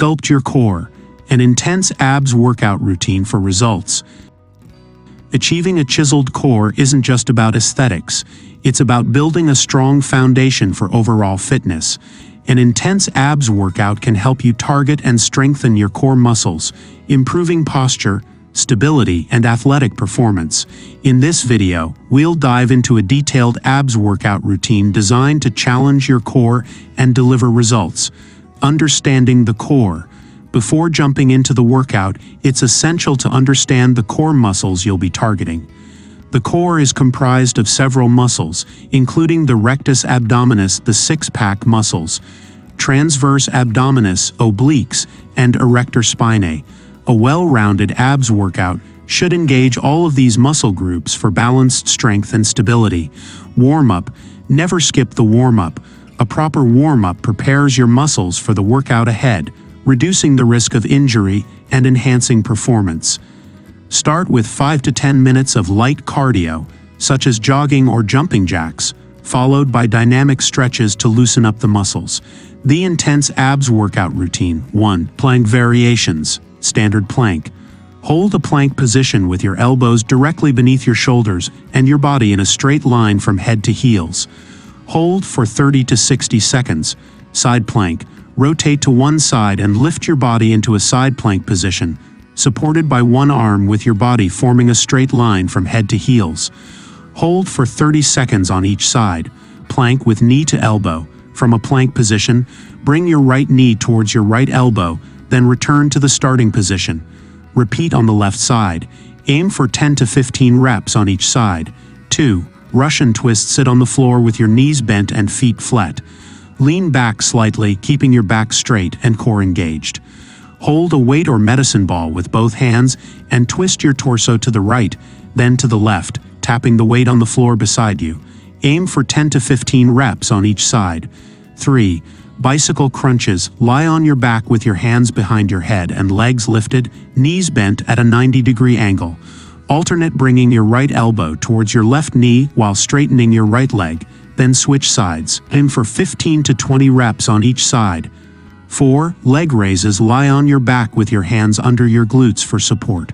Sculpt your core, an intense abs workout routine for results. Achieving a chiseled core isn't just about aesthetics, it's about building a strong foundation for overall fitness. An intense abs workout can help you target and strengthen your core muscles, improving posture, stability, and athletic performance. In this video, we'll dive into a detailed abs workout routine designed to challenge your core and deliver results. Understanding the core. Before jumping into the workout, it's essential to understand the core muscles you'll be targeting. The core is comprised of several muscles, including the rectus abdominis, the six-pack muscles, transverse abdominis, obliques, and erector spinae. A well-rounded abs workout should engage all of these muscle groups for balanced strength and stability. Warm-up. Never skip the warm-up. A proper warm-up prepares your muscles for the workout ahead, reducing the risk of injury and enhancing performance. Start with 5 to 10 minutes of light cardio, such as jogging or jumping jacks, followed by dynamic stretches to loosen up the muscles. The intense abs workout routine. 1. Plank variations. Standard plank. Hold a plank position with your elbows directly beneath your shoulders and your body in a straight line from head to heels. Hold for 30 to 60 seconds. Side plank. Rotate to one side and lift your body into a side plank position, supported by one arm with your body forming a straight line from head to heels. Hold for 30 seconds on each side. Plank with knee to elbow. From a plank position, bring your right knee towards your right elbow, then return to the starting position. Repeat on the left side. Aim for 10 to 15 reps on each side. 2. Russian twist. Sit on the floor with your knees bent and feet flat. Lean back slightly, keeping your back straight and core engaged. Hold a weight or medicine ball with both hands and twist your torso to the right, then to the left, tapping the weight on the floor beside you. Aim for 10 to 15 reps on each side. 3. Bicycle crunches. Lie on your back with your hands behind your head and legs lifted, knees bent at a 90-degree angle. Alternate bringing your right elbow towards your left knee while straightening your right leg, then switch sides. Aim for 15 to 20 reps on each side. 4. Leg raises. Lie on your back with your hands under your glutes for support.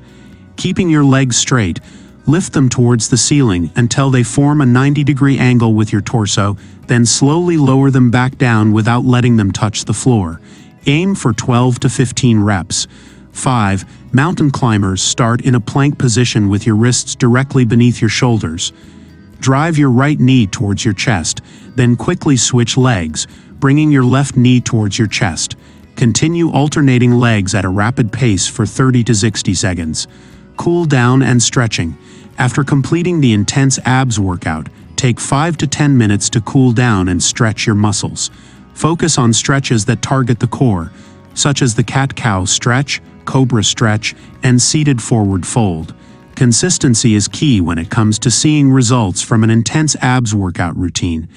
Keeping your legs straight, lift them towards the ceiling until they form a 90-degree angle with your torso, then slowly lower them back down without letting them touch the floor. Aim for 12 to 15 reps. 5. Mountain climbers. Start in a plank position with your wrists directly beneath your shoulders. Drive your right knee towards your chest, then quickly switch legs, bringing your left knee towards your chest. Continue alternating legs at a rapid pace for 30 to 60 seconds. Cool down and stretching. After completing the intense abs workout, take 5 to 10 minutes to cool down and stretch your muscles. Focus on stretches that target the core, such as the cat-cow stretch, cobra stretch, and seated forward fold. Consistency is key when it comes to seeing results from an intense abs workout routine.